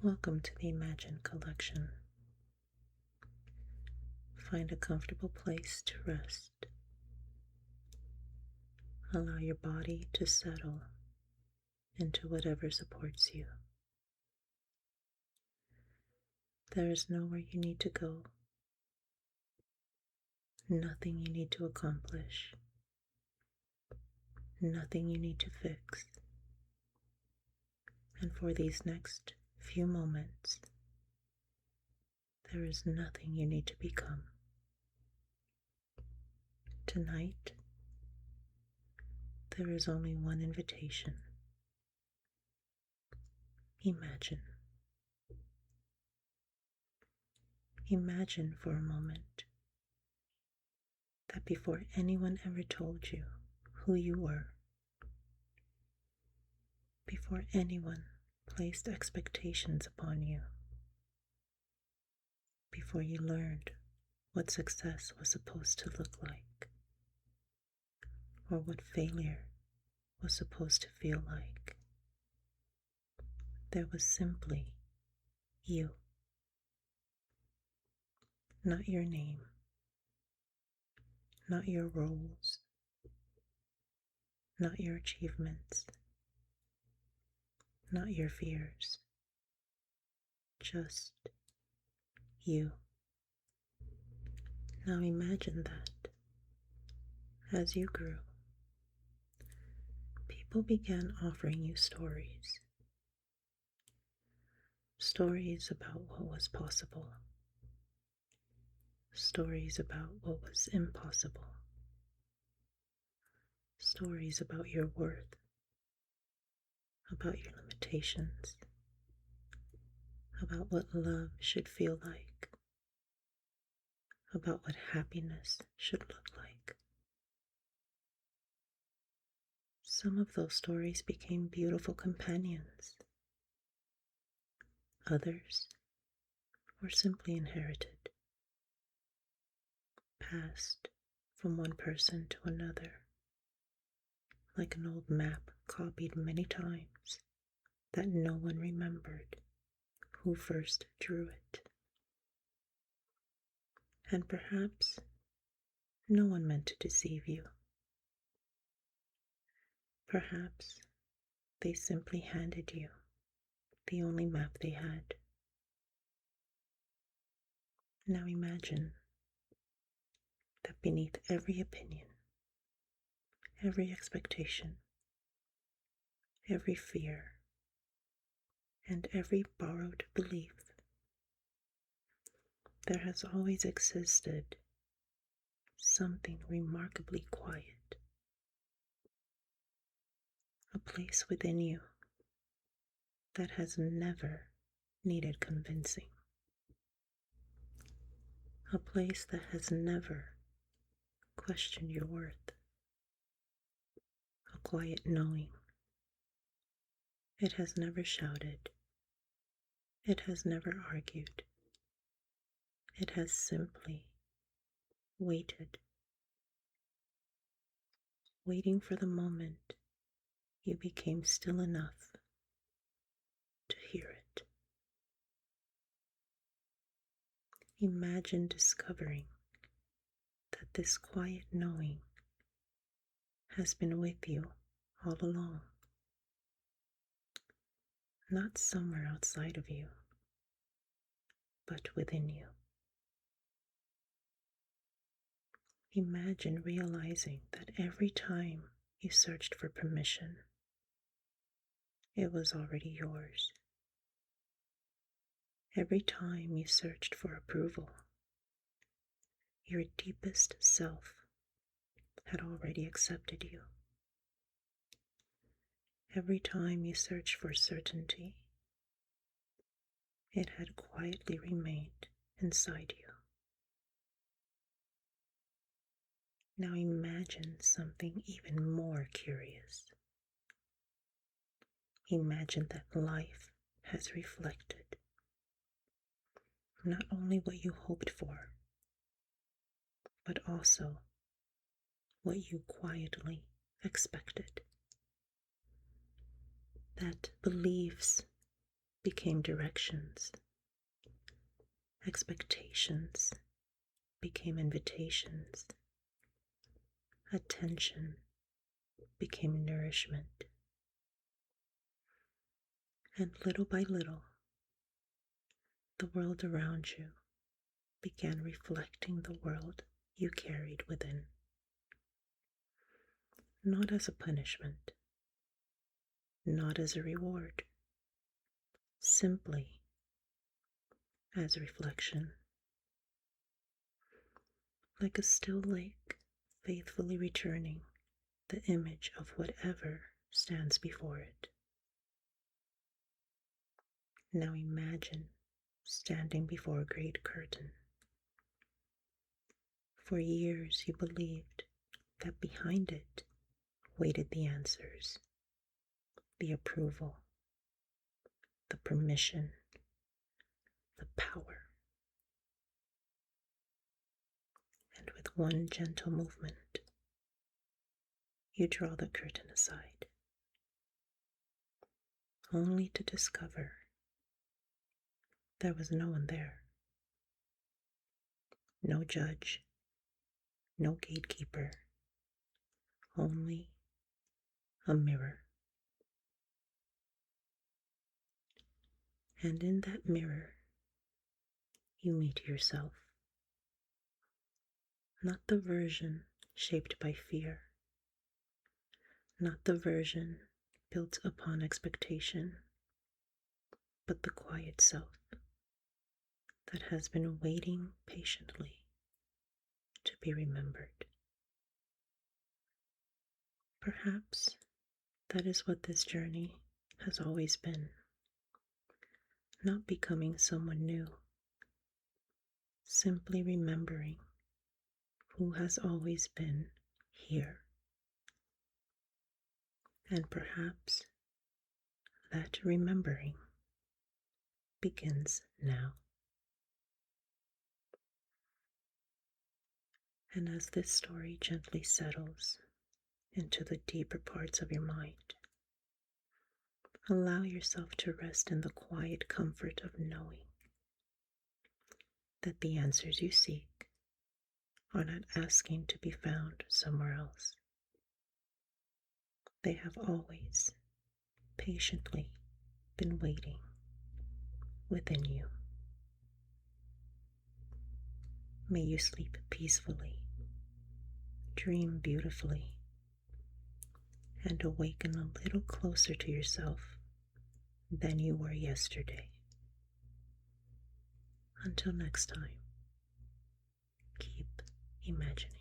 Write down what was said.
Welcome to the Imagine collection. Find a comfortable place to rest. Allow your body to settle into whatever supports you. There is nowhere you need to go, nothing you need to accomplish, nothing you need to fix. And for these next few moments, there is nothing you need to become. Tonight, there is only one invitation. Imagine. Imagine for a moment that before anyone ever told you who you were, before anyone placed expectations upon you, before you learned what success was supposed to look like, or what failure was supposed to feel like, there was simply you. Not your name, not your roles, not your achievements, not your fears, just you. Now imagine that as you grew, people began offering you stories. Stories about what was possible. Stories about what was impossible. Stories about your worth, about your limitations, about what love should feel like, about what happiness should look like. Some of those stories became beautiful companions. Others were simply inherited, passed from one person to another, like an old map copied many times that no one remembered who first drew it. And perhaps no one meant to deceive you. Perhaps they simply handed you the only map they had. Now imagine that beneath every opinion, every expectation, every fear, and every borrowed belief, there has always existed something remarkably quiet, a place within you that has never needed convincing, a place that has never questioned your worth, a quiet knowing. It has never shouted, it has never argued, it has simply waited, waiting for the moment you became still enough to hear it. Imagine discovering that this quiet knowing has been with you all along, not somewhere outside of you, but within you. Imagine realizing that every time you searched for permission, it was already yours. Every time you searched for approval, your deepest self had already accepted you. Every time you searched for certainty, it had quietly remained inside you. Now imagine something even more curious. Imagine that life has reflected not only what you hoped for, but also what you quietly expected. That beliefs became directions. Expectations became invitations. Attention became nourishment. And little by little, the world around you began reflecting the world you carried within. Not as a punishment, not as a reward, simply as reflection. Like a still lake faithfully returning the image of whatever stands before it. Now imagine standing before a great curtain. For years you believed that behind it waited the answers, the approval, the permission, the power. And with one gentle movement, you draw the curtain aside, only to discover there was no one there. No judge, no gatekeeper, only a mirror. And in that mirror, you meet yourself. Not the version shaped by fear, not the version built upon expectation, but the quiet self that has been waiting patiently to be remembered. Perhaps that is what this journey has always been. Not becoming someone new, simply remembering who has always been here. And perhaps that remembering begins now. And as this story gently settles into the deeper parts of your mind, allow yourself to rest in the quiet comfort of knowing that the answers you seek are not asking to be found somewhere else. They have always patiently been waiting within you. May you sleep peacefully, dream beautifully, and awaken a little closer to yourself than you were yesterday. Until next time, keep imagining.